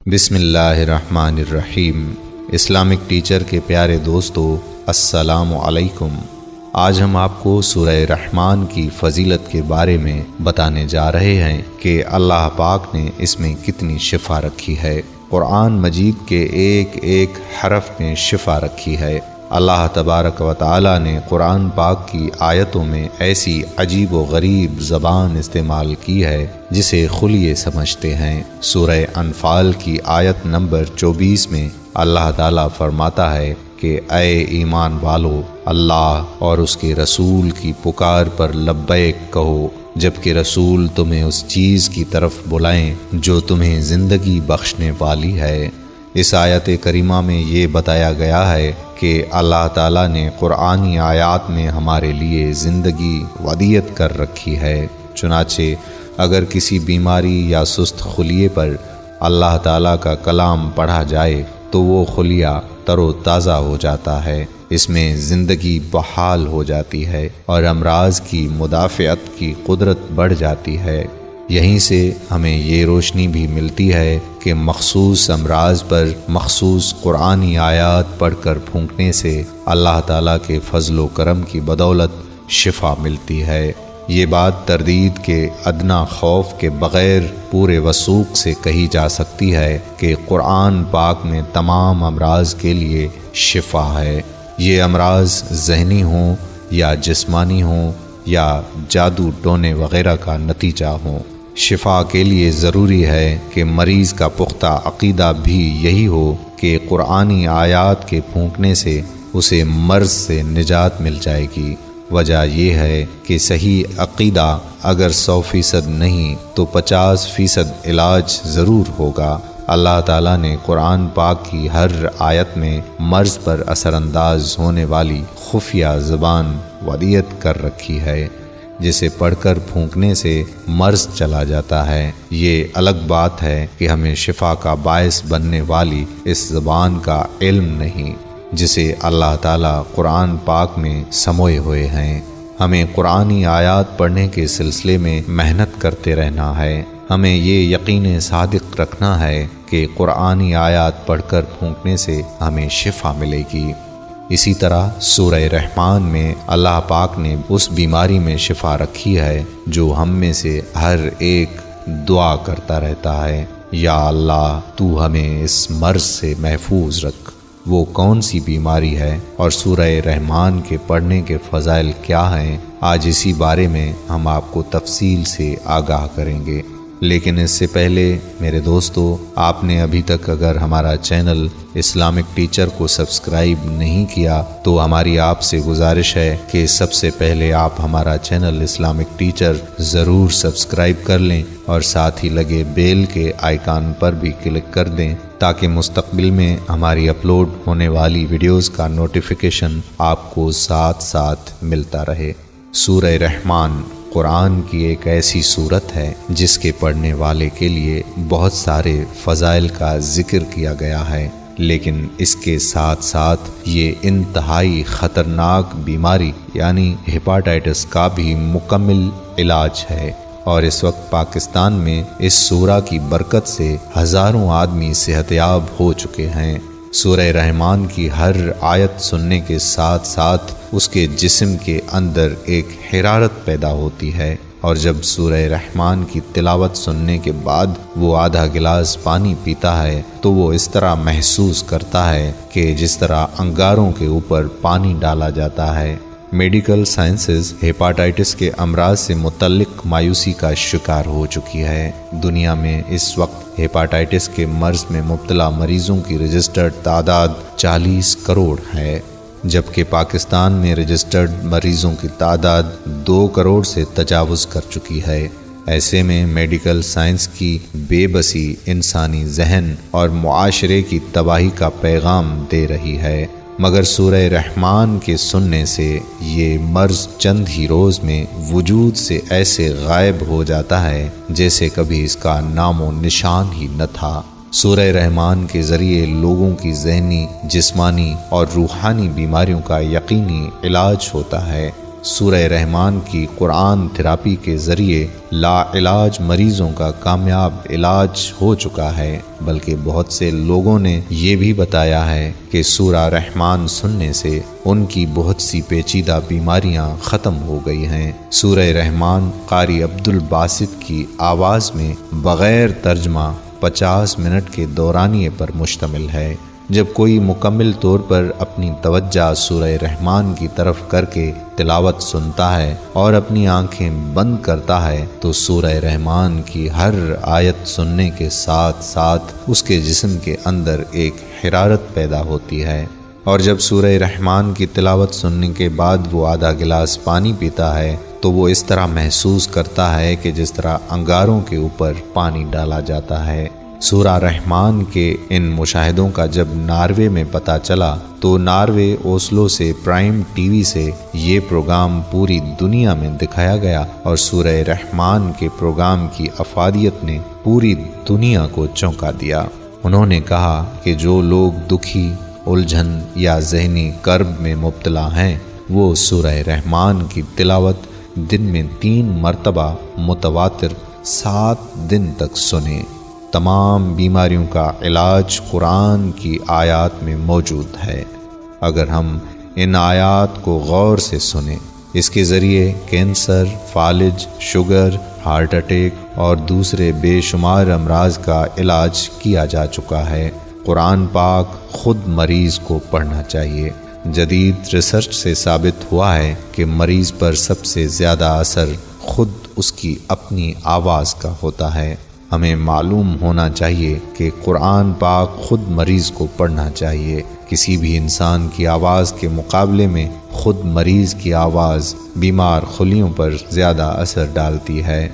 بسم اللہ الرحمن الرحیم۔ اسلامک ٹیچر کے پیارے دوستو، السلام علیکم۔ آج ہم آپ کو سورہ رحمان کی فضیلت کے بارے میں بتانے جا رہے ہیں کہ اللہ پاک نے اس میں کتنی شفا رکھی ہے۔ قرآن مجید کے ایک ایک حرف میں شفا رکھی ہے۔ اللہ تبارک و تعالی نے قرآن پاک کی آیتوں میں ایسی عجیب و غریب زبان استعمال کی ہے جسے خلیے سمجھتے ہیں۔ سورہ انفال کی آیت نمبر 24 میں اللہ تعالیٰ فرماتا ہے کہ اے ایمان والو، اللہ اور اس کے رسول کی پکار پر لبیک کہو، جبکہ رسول تمہیں اس چیز کی طرف بلائیں جو تمہیں زندگی بخشنے والی ہے۔ اس آیت کریمہ میں یہ بتایا گیا ہے کہ اللہ تعالیٰ نے قرآنی آیات میں ہمارے لیے زندگی ودیعت کر رکھی ہے۔ چنانچہ اگر کسی بیماری یا سست خلیے پر اللہ تعالیٰ کا کلام پڑھا جائے تو وہ خلیہ تر و تازہ ہو جاتا ہے، اس میں زندگی بحال ہو جاتی ہے اور امراض کی مدافعت کی قدرت بڑھ جاتی ہے۔ یہیں سے ہمیں یہ روشنی بھی ملتی ہے کہ مخصوص امراض پر مخصوص قرآنی آیات پڑھ کر پھونکنے سے اللہ تعالیٰ کے فضل و کرم کی بدولت شفا ملتی ہے۔ یہ بات تردید کے ادنا خوف کے بغیر پورے وثوق سے کہی جا سکتی ہے کہ قرآن پاک میں تمام امراض کے لیے شفا ہے۔ یہ امراض ذہنی ہوں یا جسمانی ہوں یا جادو ٹونے وغیرہ کا نتیجہ ہوں، شفا کے لیے ضروری ہے کہ مریض کا پختہ عقیدہ بھی یہی ہو کہ قرآنی آیات کے پھونکنے سے اسے مرض سے نجات مل جائے گی۔ وجہ یہ ہے کہ صحیح عقیدہ اگر 100% نہیں تو 50% علاج ضرور ہوگا۔ اللہ تعالیٰ نے قرآن پاک کی ہر آیت میں مرض پر اثر انداز ہونے والی خفیہ زبان ودیعت کر رکھی ہے، جسے پڑھ کر پھونکنے سے مرض چلا جاتا ہے۔ یہ الگ بات ہے کہ ہمیں شفا کا باعث بننے والی اس زبان کا علم نہیں جسے اللہ تعالیٰ قرآن پاک میں سموئے ہوئے ہیں۔ ہمیں قرآنی آیات پڑھنے کے سلسلے میں محنت کرتے رہنا ہے۔ ہمیں یہ یقین صادق رکھنا ہے کہ قرآنی آیات پڑھ کر پھونکنے سے ہمیں شفا ملے گی۔ اسی طرح سورہ رحمان میں اللہ پاک نے اس بیماری میں شفا رکھی ہے جو ہم میں سے ہر ایک دعا کرتا رہتا ہے، یا اللہ تو ہمیں اس مرض سے محفوظ رکھ۔ وہ کون سی بیماری ہے اور سورہ رحمان کے پڑھنے کے فضائل کیا ہیں، آج اسی بارے میں ہم آپ کو تفصیل سے آگاہ کریں گے۔ لیکن اس سے پہلے میرے دوستو، آپ نے ابھی تک اگر ہمارا چینل اسلامک ٹیچر کو سبسکرائب نہیں کیا تو ہماری آپ سے گزارش ہے کہ سب سے پہلے آپ ہمارا چینل اسلامک ٹیچر ضرور سبسکرائب کر لیں اور ساتھ ہی لگے بیل کے آئیکن پر بھی کلک کر دیں تاکہ مستقبل میں ہماری اپلوڈ ہونے والی ویڈیوز کا نوٹیفیکیشن آپ کو ساتھ ساتھ ملتا رہے۔ سورہ رحمان قرآن کی ایک ایسی صورت ہے جس کے پڑھنے والے کے لیے بہت سارے فضائل کا ذکر کیا گیا ہے، لیکن اس کے ساتھ ساتھ یہ انتہائی خطرناک بیماری یعنی ہیپاٹائٹس کا بھی مکمل علاج ہے، اور اس وقت پاکستان میں اس سورہ کی برکت سے ہزاروں آدمی صحت یاب ہو چکے ہیں۔ سورہ رحمان کی ہر آیت سننے کے ساتھ ساتھ اس کے جسم کے اندر ایک حرارت پیدا ہوتی ہے، اور جب سورہ رحمان کی تلاوت سننے کے بعد وہ آدھا گلاس پانی پیتا ہے تو وہ اس طرح محسوس کرتا ہے کہ جس طرح انگاروں کے اوپر پانی ڈالا جاتا ہے۔ میڈیکل سائنسز ہیپاٹائٹس کے امراض سے متعلق مایوسی کا شکار ہو چکی ہے۔ دنیا میں اس وقت ہیپاٹائٹس کے مرض میں مبتلا مریضوں کی رجسٹرڈ تعداد 40 کروڑ ہے، جبکہ پاکستان میں رجسٹرڈ مریضوں کی تعداد 2 کروڑ سے تجاوز کر چکی ہے۔ ایسے میں میڈیکل سائنس کی بے بسی انسانی ذہن اور معاشرے کی تباہی کا پیغام دے رہی ہے، مگر سورہ رحمان کے سننے سے یہ مرض چند ہی روز میں وجود سے ایسے غائب ہو جاتا ہے جیسے کبھی اس کا نام و نشان ہی نہ تھا۔ سورہ رحمان کے ذریعے لوگوں کی ذہنی، جسمانی اور روحانی بیماریوں کا یقینی علاج ہوتا ہے۔ سورہ رحمان کی قرآن تھراپی کے ذریعے لا علاج مریضوں کا کامیاب علاج ہو چکا ہے، بلکہ بہت سے لوگوں نے یہ بھی بتایا ہے کہ سورہ رحمان سننے سے ان کی بہت سی پیچیدہ بیماریاں ختم ہو گئی ہیں۔ سورہ رحمان قاری عبدالباسط کی آواز میں بغیر ترجمہ 50 منٹ کے دورانیے پر مشتمل ہے۔ جب کوئی مکمل طور پر اپنی توجہ سورہ رحمان کی طرف کر کے تلاوت سنتا ہے اور اپنی آنکھیں بند کرتا ہے تو سورہ رحمان کی ہر آیت سننے کے ساتھ ساتھ اس کے جسم کے اندر ایک حرارت پیدا ہوتی ہے، اور جب سورہ رحمان کی تلاوت سننے کے بعد وہ آدھا گلاس پانی پیتا ہے تو وہ اس طرح محسوس کرتا ہے کہ جس طرح انگاروں کے اوپر پانی ڈالا جاتا ہے۔ سورہ رحمان کے ان مشاہدوں کا جب ناروے میں پتہ چلا تو ناروے اوسلو سے پرائم ٹی وی سے یہ پروگرام پوری دنیا میں دکھایا گیا، اور سورہ رحمان کے پروگرام کی افادیت نے پوری دنیا کو چونکا دیا۔ انہوں نے کہا کہ جو لوگ دکھی، الجھن یا ذہنی کرب میں مبتلا ہیں وہ سورہ رحمان کی تلاوت دن میں 3 مرتبہ متواتر 7 دن تک سنیں۔ تمام بیماریوں کا علاج قرآن کی آیات میں موجود ہے۔ اگر ہم ان آیات کو غور سے سنیں، اس کے ذریعے کینسر، فالج، شوگر، ہارٹ اٹیک اور دوسرے بے شمار امراض کا علاج کیا جا چکا ہے۔ قرآن پاک خود مریض کو پڑھنا چاہیے۔ جدید ریسرچ سے ثابت ہوا ہے کہ مریض پر سب سے زیادہ اثر خود اس کی اپنی آواز کا ہوتا ہے۔ ہمیں معلوم ہونا چاہیے کہ قرآن پاک خود مریض کو پڑھنا چاہیے۔ کسی بھی انسان کی آواز کے مقابلے میں خود مریض کی آواز بیمار خلیوں پر زیادہ اثر ڈالتی ہے۔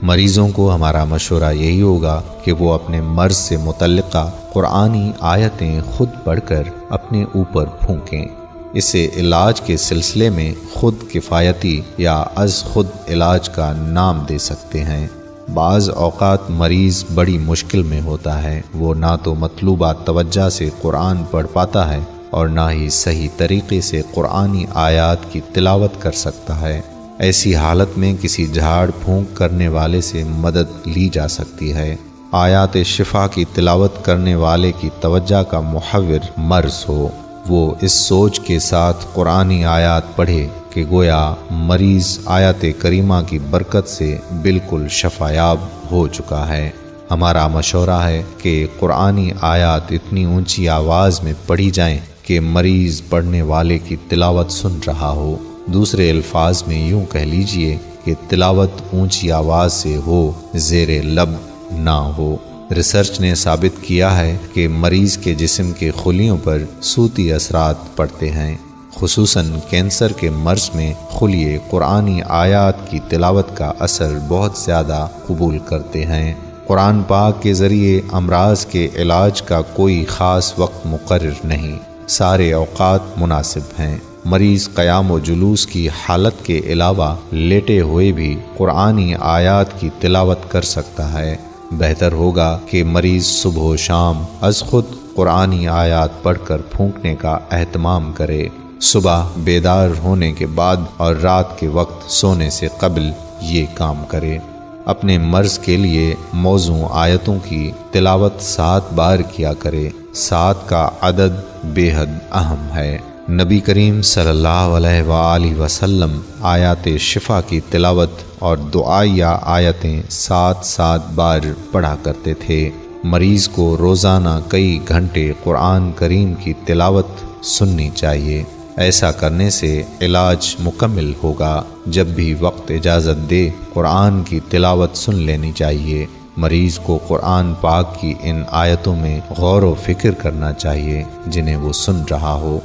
مریضوں کو ہمارا مشورہ یہی ہوگا کہ وہ اپنے مرض سے متعلقہ قرآنی آیتیں خود پڑھ کر اپنے اوپر پھونکیں۔ اسے علاج کے سلسلے میں خود کفایتی یا از خود علاج کا نام دے سکتے ہیں۔ بعض اوقات مریض بڑی مشکل میں ہوتا ہے، وہ نہ تو مطلوبہ توجہ سے قرآن پڑھ پاتا ہے اور نہ ہی صحیح طریقے سے قرآنی آیات کی تلاوت کر سکتا ہے۔ ایسی حالت میں کسی جھاڑ پھونک کرنے والے سے مدد لی جا سکتی ہے۔ آیات شفا کی تلاوت کرنے والے کی توجہ کا محور مرض ہو، وہ اس سوچ کے ساتھ قرآنی آیات پڑھے کہ گویا مریض آیات کریمہ کی برکت سے بالکل شفایاب ہو چکا ہے۔ ہمارا مشورہ ہے کہ قرآنی آیات اتنی اونچی آواز میں پڑھی جائیں کہ مریض پڑھنے والے کی تلاوت سن رہا ہو۔ دوسرے الفاظ میں یوں کہہ لیجئے کہ تلاوت اونچی آواز سے ہو، زیر لب نہ ہو۔ ریسرچ نے ثابت کیا ہے کہ مریض کے جسم کے خلیوں پر صوتی اثرات پڑتے ہیں، خصوصاً کینسر کے مرض میں خلیے قرآنی آیات کی تلاوت کا اثر بہت زیادہ قبول کرتے ہیں۔ قرآن پاک کے ذریعے امراض کے علاج کا کوئی خاص وقت مقرر نہیں، سارے اوقات مناسب ہیں۔ مریض قیام و جلوس کی حالت کے علاوہ لیٹے ہوئے بھی قرآنی آیات کی تلاوت کر سکتا ہے۔ بہتر ہوگا کہ مریض صبح و شام از خود قرآنی آیات پڑھ کر پھونکنے کا اہتمام کرے۔ صبح بیدار ہونے کے بعد اور رات کے وقت سونے سے قبل یہ کام کرے۔ اپنے مرض کے لیے موزوں آیتوں کی تلاوت 7 بار کیا کرے۔ 7 کا عدد بے حد اہم ہے۔ نبی کریم صلی اللہ علیہ وآلہ وسلم آیات شفا کی تلاوت اور دعائیہ آیتیں 7 بار پڑھا کرتے تھے۔ مریض کو روزانہ کئی گھنٹے قرآن کریم کی تلاوت سننی چاہیے۔ ایسا کرنے سے علاج مکمل ہوگا۔ جب بھی وقت اجازت دے قرآن کی تلاوت سن لینی چاہیے۔ مریض کو قرآن پاک کی ان آیتوں میں غور و فکر کرنا چاہیے جنہیں وہ سن رہا ہو،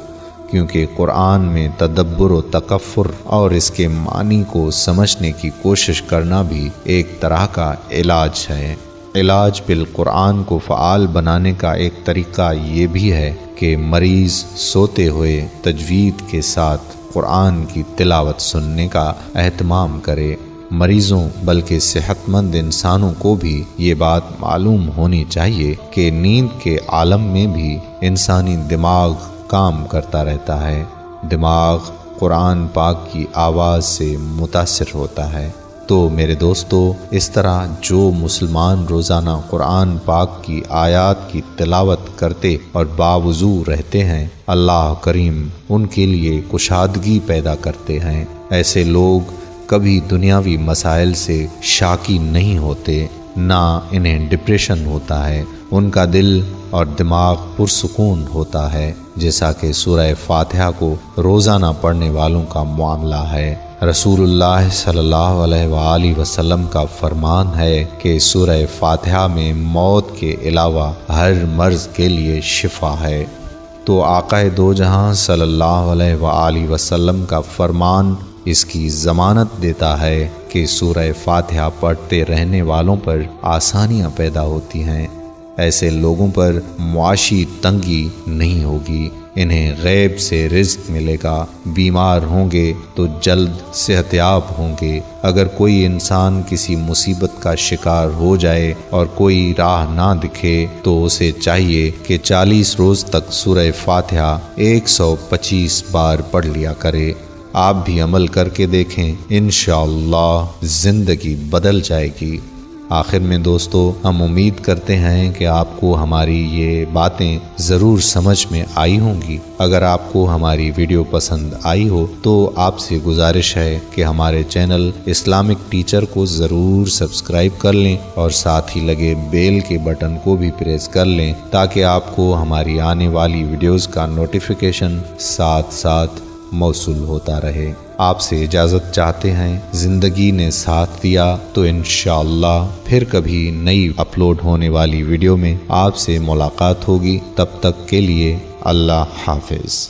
کیونکہ قرآن میں تدبر و تکفر اور اس کے معنی کو سمجھنے کی کوشش کرنا بھی ایک طرح کا علاج ہے۔ علاج بالقرآن کو فعال بنانے کا ایک طریقہ یہ بھی ہے کہ مریض سوتے ہوئے تجوید کے ساتھ قرآن کی تلاوت سننے کا اہتمام کرے۔ مریضوں بلکہ صحت مند انسانوں کو بھی یہ بات معلوم ہونی چاہیے کہ نیند کے عالم میں بھی انسانی دماغ کام کرتا رہتا ہے۔ دماغ قرآن پاک کی آواز سے متاثر ہوتا ہے۔ تو میرے دوستو، اس طرح جو مسلمان روزانہ قرآن پاک کی آیات کی تلاوت کرتے اور باوضو رہتے ہیں، اللہ کریم ان کے لیے کشادگی پیدا کرتے ہیں۔ ایسے لوگ کبھی دنیاوی مسائل سے شاکی نہیں ہوتے، نہ انہیں ڈپریشن ہوتا ہے، ان کا دل اور دماغ پرسکون ہوتا ہے، جیسا کہ سورہ فاتحہ کو روزانہ پڑھنے والوں کا معاملہ ہے۔ رسول اللہ صلی اللہ علیہ وآلہ وسلم کا فرمان ہے کہ سورہ فاتحہ میں موت کے علاوہ ہر مرض کے لیے شفا ہے۔ تو آقا دو جہاں صلی اللہ علیہ وآلہ وسلم کا فرمان اس کی ضمانت دیتا ہے کہ سورہ فاتحہ پڑھتے رہنے والوں پر آسانیاں پیدا ہوتی ہیں۔ ایسے لوگوں پر معاشی تنگی نہیں ہوگی، انہیں غیب سے رزق ملے گا، بیمار ہوں گے تو جلد صحت یاب ہوں گے۔ اگر کوئی انسان کسی مصیبت کا شکار ہو جائے اور کوئی راہ نہ دکھے تو اسے چاہیے کہ 40 روز تک سورہ فاتحہ 125 بار پڑھ لیا کرے۔ آپ بھی عمل کر کے دیکھیں، انشاءاللہ زندگی بدل جائے گی۔ آخر میں دوستو، ہم امید کرتے ہیں کہ آپ کو ہماری یہ باتیں ضرور سمجھ میں آئی ہوں گی۔ اگر آپ کو ہماری ویڈیو پسند آئی ہو تو آپ سے گزارش ہے کہ ہمارے چینل اسلامک ٹیچر کو ضرور سبسکرائب کر لیں اور ساتھ ہی لگے بیل کے بٹن کو بھی پریس کر لیں تاکہ آپ کو ہماری آنے والی ویڈیوز کا نوٹیفیکیشن ساتھ ساتھ موصول ہوتا رہے۔ آپ سے اجازت چاہتے ہیں، زندگی نے ساتھ دیا تو انشاءاللہ پھر کبھی نئی اپلوڈ ہونے والی ویڈیو میں آپ سے ملاقات ہوگی۔ تب تک کے لیے اللہ حافظ۔